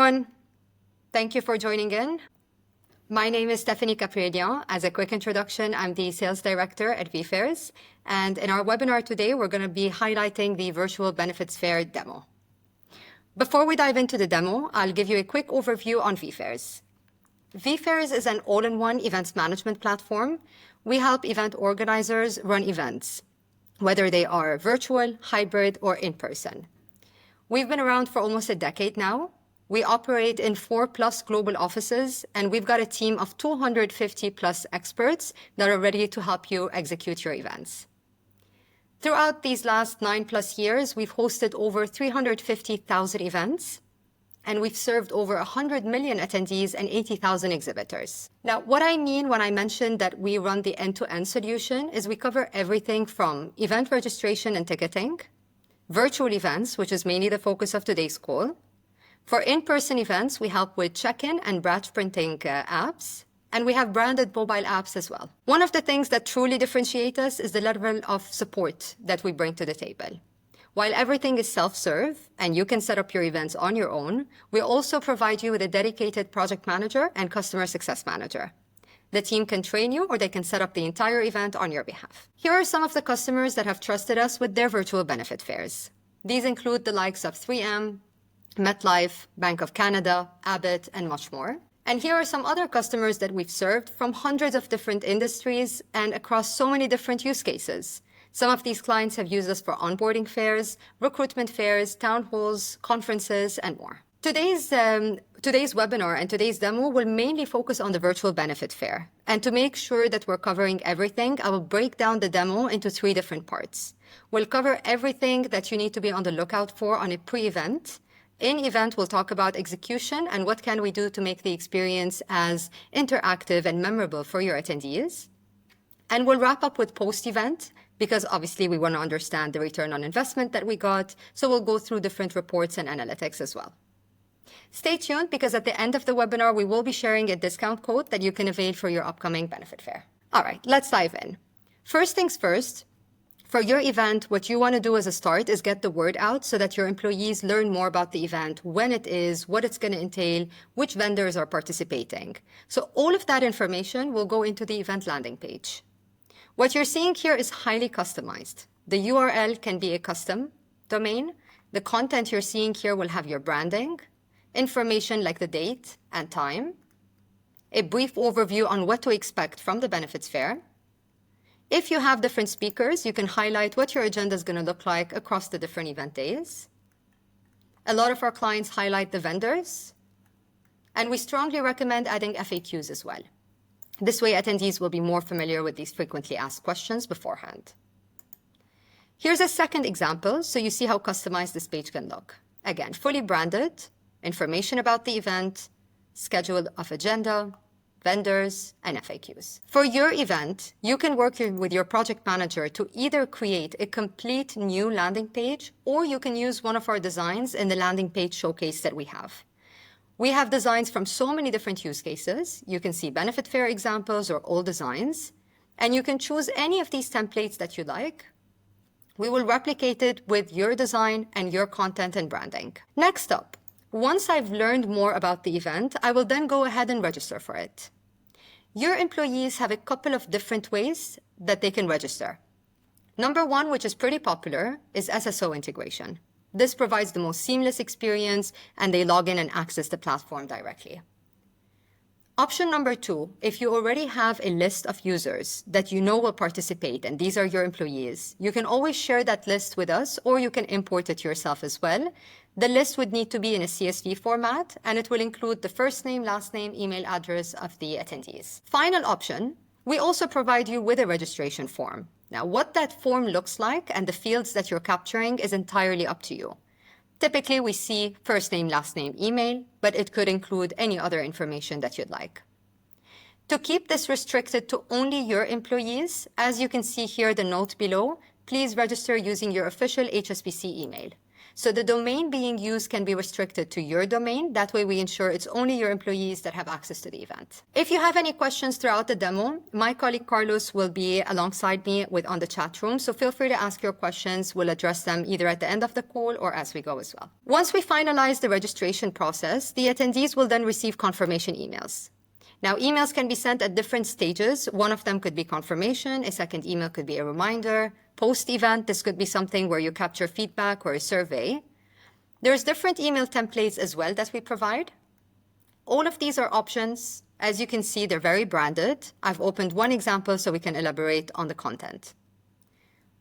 everyone. Thank you for joining in. My name is Stephanie Caprielian. As a quick introduction, I'm the Sales Director at vFairs. And in our webinar today, we're going to be highlighting the Virtual Benefits Fair demo. Before we dive into the demo, I'll give you a quick overview on vFairs. vFairs is an all-in-one events management platform. We help event organizers run events, whether they are virtual, hybrid, or in-person. We've been around for almost a decade now. We operate in 4+ global offices, and we've got a team of 250+ experts that are ready to help you execute your events. Throughout these last 9+ years, we've hosted over 350,000 events, and we've served over 100 million attendees and 80,000 exhibitors. Now, what I mean when I mention that we run the end-to-end solution is we cover everything from event registration and ticketing, virtual events, which is mainly the focus of today's call. For in-person events, we help with check-in and badge printing apps, and we have branded mobile apps as well. One of the things that truly differentiate us is the level of support that we bring to the table. While everything is self-serve and you can set up your events on your own, we also provide you with a dedicated project manager and customer success manager. The team can train you or they can set up the entire event on your behalf. Here are some of the customers that have trusted us with their virtual benefit fairs. These include the likes of 3M, MetLife, Bank of Canada, Abbott, and much more. And here are some other customers that we've served from hundreds of different industries and across so many different use cases. Some of these clients have used us for onboarding fairs, recruitment fairs, town halls, conferences, and more. Today's webinar and today's demo will mainly focus on the virtual benefit fair. And to make sure that we're covering everything, I will break down the demo into 3 different parts. We'll cover everything that you need to be on the lookout for on a pre-event. In event, we'll talk about execution and what can we do to make the experience as interactive and memorable for your attendees. And we'll wrap up with post-event, because obviously we want to understand the return on investment that we got, so we'll go through different reports and analytics as well. Stay tuned, because at the end of the webinar, we will be sharing a discount code that you can avail for your upcoming benefit fair. All right, let's dive in. First things first, for your event, what you want to do as a start is get the word out so that your employees learn more about the event, when it is, what it's going to entail, which vendors are participating. So all of that information will go into the event landing page. What you're seeing here is highly customized. The URL can be a custom domain. The content you're seeing here will have your branding, information like the date and time, a brief overview on what to expect from the benefits fair. If you have different speakers, you can highlight what your agenda is going to look like across the different event days. A lot of our clients highlight the vendors, and we strongly recommend adding FAQs as well. This way, attendees will be more familiar with these frequently asked questions beforehand. Here's a second example, so you see how customized this page can look. Again, fully branded, information about the event, schedule of agenda, vendors, and FAQs. For your event, you can work with your project manager to either create a complete new landing page, or you can use one of our designs in the landing page showcase that we have. We have designs from so many different use cases. You can see benefit fair examples or old designs, and you can choose any of these templates that you like. We will replicate it with your design and your content and branding. Next up, once I've learned more about the event, I will then go ahead and register for it. Your employees have a couple of different ways that they can register. Number one, which is pretty popular, is SSO integration. This provides the most seamless experience, and they log in and access the platform directly. Option number 2, if you already have a list of users that you know will participate, and these are your employees, you can always share that list with us, or you can import it yourself as well. The list would need to be in a CSV format, and it will include the first name, last name, email address of the attendees. Final option, we also provide you with a registration form. Now, what that form looks like and the fields that you're capturing is entirely up to you. Typically, we see first name, last name, email, but it could include any other information that you'd like. To keep this restricted to only your employees, as you can see here, the note below, please register using your official HSBC email. So the domain being used can be restricted to your domain. That way we ensure it's only your employees that have access to the event. If you have any questions throughout the demo, my colleague Carlos will be alongside me on the chat room. So feel free to ask your questions. We'll address them either at the end of the call or as we go as well. Once we finalize the registration process, the attendees will then receive confirmation emails. Now, emails can be sent at different stages. One of them could be confirmation. A second email could be a reminder. Post-event, this could be something where you capture feedback or a survey. There's different email templates as well that we provide. All of these are options. As you can see, they're very branded. I've opened one example so we can elaborate on the content.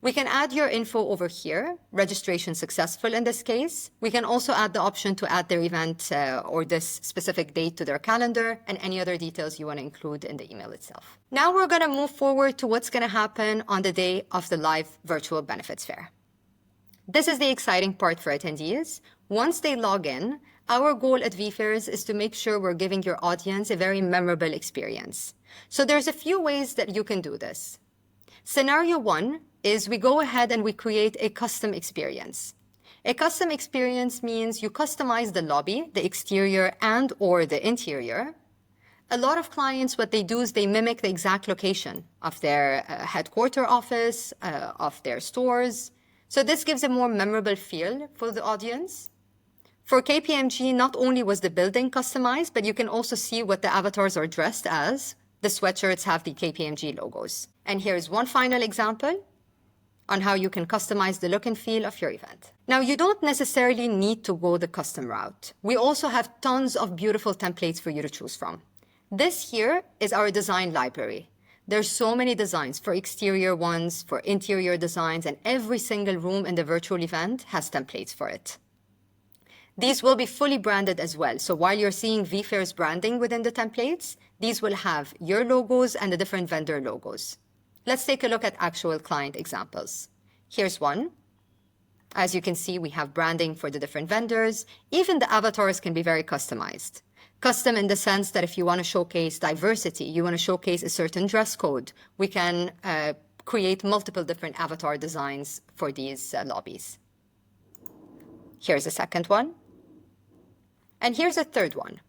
We can add your info over here, registration successful in this case. We can also add the option to add their event or this specific date to their calendar and any other details you want to include in the email itself. Now we're going to move forward to what's going to happen on the day of the live virtual benefits fair. This is the exciting part for attendees. Once they log in, our goal at vFairs is to make sure we're giving your audience a very memorable experience. So there's a few ways that you can do this. Scenario one is we go ahead and we create a custom experience. A custom experience means you customize the lobby, the exterior and or the interior. A lot of clients, what they do is they mimic the exact location of their headquarter office, of their stores. So this gives a more memorable feel for the audience. For KPMG, not only was the building customized, but you can also see what the avatars are dressed as. The sweatshirts have the KPMG logos. And here's one final example on how you can customize the look and feel of your event. Now, you don't necessarily need to go the custom route. We also have tons of beautiful templates for you to choose from. This here is our design library. There's so many designs for exterior ones, for interior designs, and every single room in the virtual event has templates for it. These will be fully branded as well. So while you're seeing vFairs branding within the templates, these will have your logos and the different vendor logos. Let's take a look at actual client examples. Here's one. As you can see, we have branding for the different vendors. Even the avatars can be very customized. Custom in the sense that if you want to showcase diversity, you want to showcase a certain dress code, we can create multiple different avatar designs for these lobbies. Here's a second one. And here's a third one.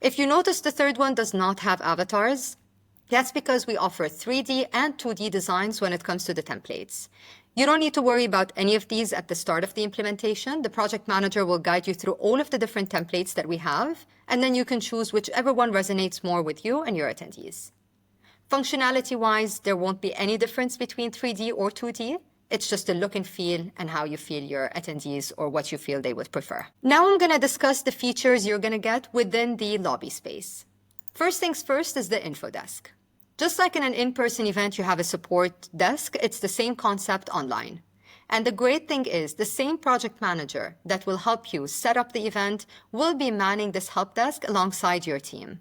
If you notice, the third one does not have avatars. That's because we offer 3D and 2D designs when it comes to the templates. You don't need to worry about any of these at the start of the implementation. The project manager will guide you through all of the different templates that we have, and then you can choose whichever one resonates more with you and your attendees. Functionality-wise, there won't be any difference between 3D or 2D. It's just the look and feel and how you feel your attendees or what you feel they would prefer. Now I'm going to discuss the features you're going to get within the lobby space. First things first is the info desk. Just like in an in-person event, you have a support desk, it's the same concept online. And the great thing is the same project manager that will help you set up the event will be manning this help desk alongside your team.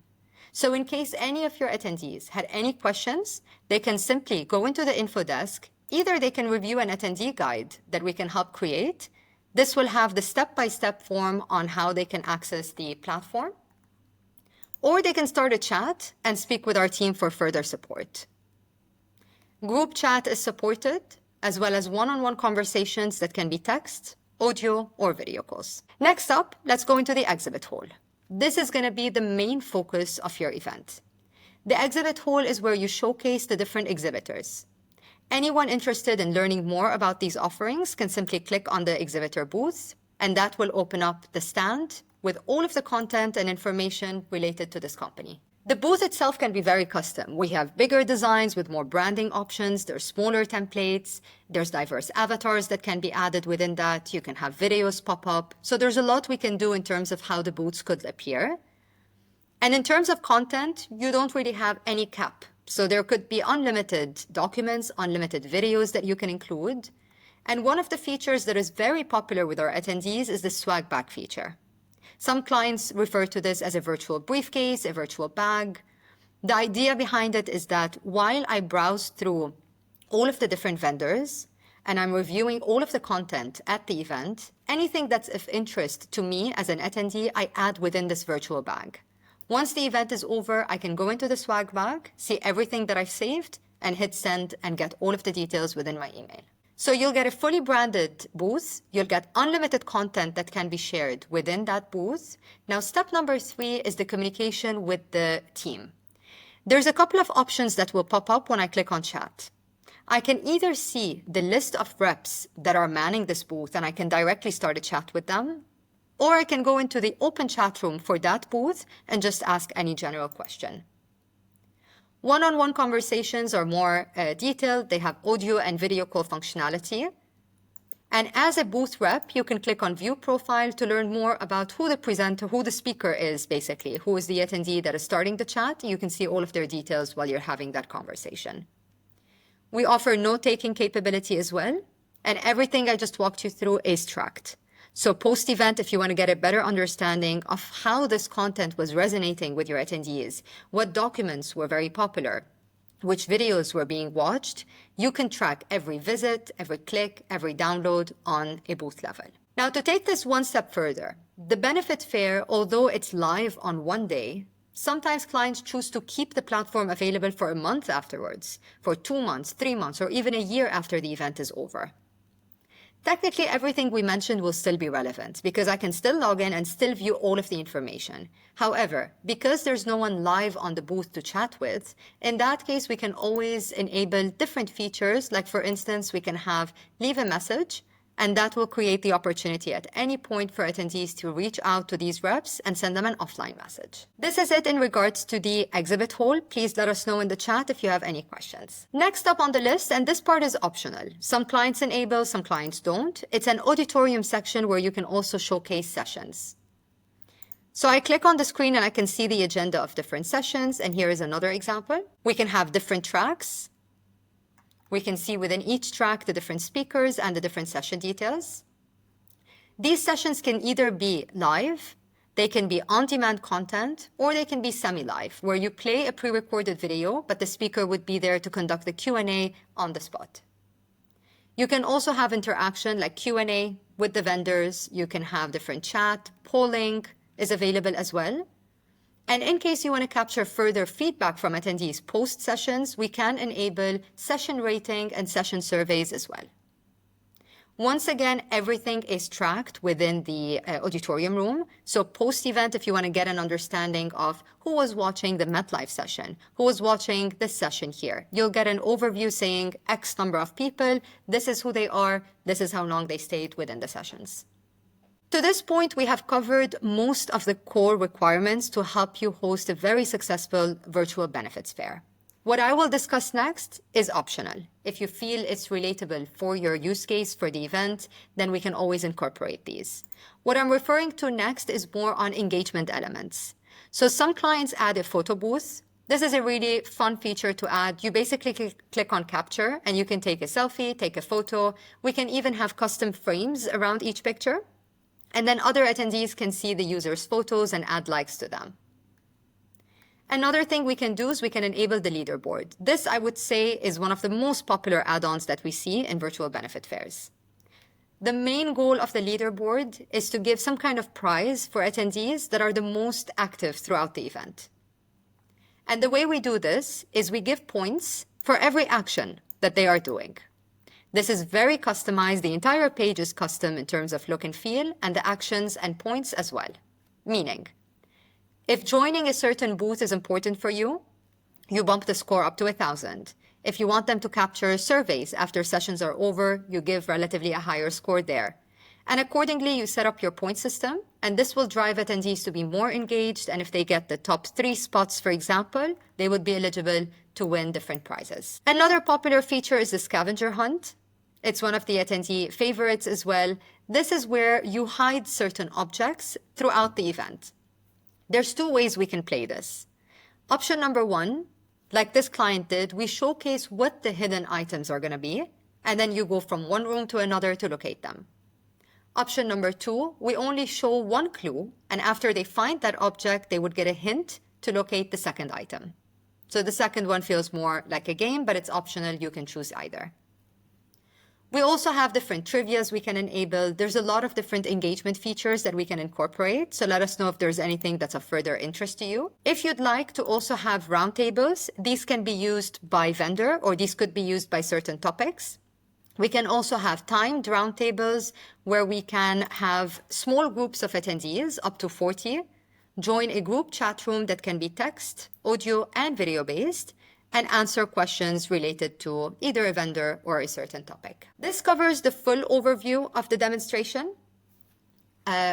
So in case any of your attendees had any questions, they can simply go into the info desk. Either they can review an attendee guide that we can help create. This will have the step-by-step form on how they can access the platform. Or they can start a chat and speak with our team for further support. Group chat is supported, as well as one-on-one conversations that can be text, audio, or video calls. Next up, let's go into the exhibit hall. This is going to be the main focus of your event. The exhibit hall is where you showcase the different exhibitors. Anyone interested in learning more about these offerings can simply click on the exhibitor booth, and that will open up the stand with all of the content and information related to this company. The booth itself can be very custom. We have bigger designs with more branding options. There's smaller templates. There's diverse avatars that can be added within that. You can have videos pop up. So there's a lot we can do in terms of how the booths could appear. And in terms of content, you don't really have any cap. So there could be unlimited documents, unlimited videos that you can include. And one of the features that is very popular with our attendees is the swag bag feature. Some clients refer to this as a virtual briefcase, a virtual bag. The idea behind it is that while I browse through all of the different vendors and I'm reviewing all of the content at the event, anything that's of interest to me as an attendee, I add within this virtual bag. Once the event is over, I can go into the swag bag, see everything that I've saved, and hit send and get all of the details within my email. So you'll get a fully branded booth. You'll get unlimited content that can be shared within that booth. Now, step number 3 is the communication with the team. There's a couple of options that will pop up when I click on chat. I can either see the list of reps that are manning this booth and I can directly start a chat with them, or I can go into the open chat room for that booth and just ask any general question. One-on-one conversations are more detailed. They have audio and video call functionality. And as a booth rep, you can click on View Profile to learn more about who the presenter, who the speaker is, basically, who is the attendee that is starting the chat. You can see all of their details while you're having that conversation. We offer note-taking capability as well, and everything I just walked you through is tracked. So post-event, if you want to get a better understanding of how this content was resonating with your attendees, what documents were very popular, which videos were being watched, you can track every visit, every click, every download on a booth level. Now, to take this one step further, the benefit fair, although it's live on one day, sometimes clients choose to keep the platform available for a month afterwards, for 2 months, 3 months, or even a year after the event is over. Technically, everything we mentioned will still be relevant because I can still log in and still view all of the information. However, because there's no one live on the booth to chat with, in that case, we can always enable different features. Like, for instance, we can have leave a message, and that will create the opportunity at any point for attendees to reach out to these reps and send them an offline message. This is it in regards to the exhibit hall. Please let us know in the chat if you have any questions. Next up on the list, and this part is optional. Some clients enable, some clients don't. It's an auditorium section where you can also showcase sessions. So I click on the screen and I can see the agenda of different sessions. And here is another example. We can have different tracks. We can see within each track the different speakers and the different session details. These sessions can either be live, they can be on-demand content, or they can be semi-live, where you play a pre-recorded video, but the speaker would be there to conduct the Q&A on the spot. You can also have interaction like Q&A with the vendors. You can have different chat, polling is available as well. And in case you want to capture further feedback from attendees post-sessions, we can enable session rating and session surveys as well. Once again, everything is tracked within the auditorium room. So post-event, if you want to get an understanding of who was watching the MetLife session, who was watching this session here, you'll get an overview saying X number of people, this is who they are, this is how long they stayed within the sessions. To this point, we have covered most of the core requirements to help you host a very successful virtual benefits fair. What I will discuss next is optional. If you feel it's relatable for your use case for the event, then we can always incorporate these. What I'm referring to next is more on engagement elements. So some clients add a photo booth. This is a really fun feature to add. You basically click on capture and you can take a selfie, take a photo. We can even have custom frames around each picture. And then other attendees can see the user's photos and add likes to them. Another thing we can do is we can enable the leaderboard. This, I would say, is one of the most popular add-ons that we see in virtual benefit fairs. The main goal of the leaderboard is to give some kind of prize for attendees that are the most active throughout the event. And the way we do this is we give points for every action that they are doing. This is very customized. The entire page is custom in terms of look and feel, and the actions and points as well. Meaning, if joining a certain booth is important for you, you bump the score up to 1,000. If you want them to capture surveys after sessions are over, you give relatively a higher score there. And accordingly, you set up your point system, and this will drive attendees to be more engaged. And if they get the top 3 spots, for example, they would be eligible to win different prizes. Another popular feature is the scavenger hunt. It's one of the attendee favorites as well. This is where you hide certain objects throughout the event. There's 2 ways we can play this. Option number 1, like this client did, we showcase what the hidden items are going to be, and then you go from one room to another to locate them. Option number 2, we only show one clue, and after they find that object, they would get a hint to locate the second item. So the second one feels more like a game, but it's optional. You can choose either. We also have different trivias we can enable. There's a lot of different engagement features that we can incorporate. So let us know if there's anything that's of further interest to you. If you'd like to also have roundtables, these can be used by vendor, or these could be used by certain topics. We can also have timed roundtables where we can have small groups of attendees, up to 40, join a group chat room that can be text, audio, and video-based, and answer questions related to either a vendor or a certain topic. This covers the full overview of the demonstration.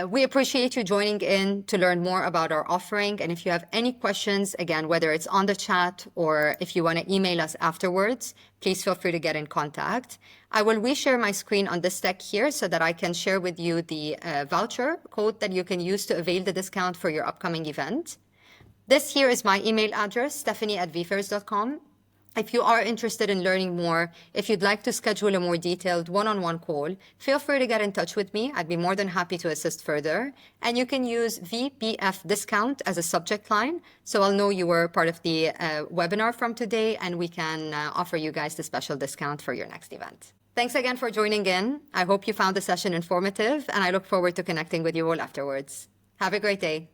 We appreciate you joining in to learn more about our offering. And if you have any questions, again, whether it's on the chat or if you want to email us afterwards, please feel free to get in contact. I will reshare my screen on this deck here so that I can share with you the voucher code that you can use to avail the discount for your upcoming event. This here is my email address, stephanie@vfairs.com. If you are interested in learning more, if you'd like to schedule a more detailed one-on-one call, feel free to get in touch with me. I'd be more than happy to assist further. And you can use VBF discount as a subject line, so I'll know you were part of the webinar from today, and we can offer you guys the special discount for your next event. Thanks again for joining in. I hope you found the session informative, and I look forward to connecting with you all afterwards. Have a great day.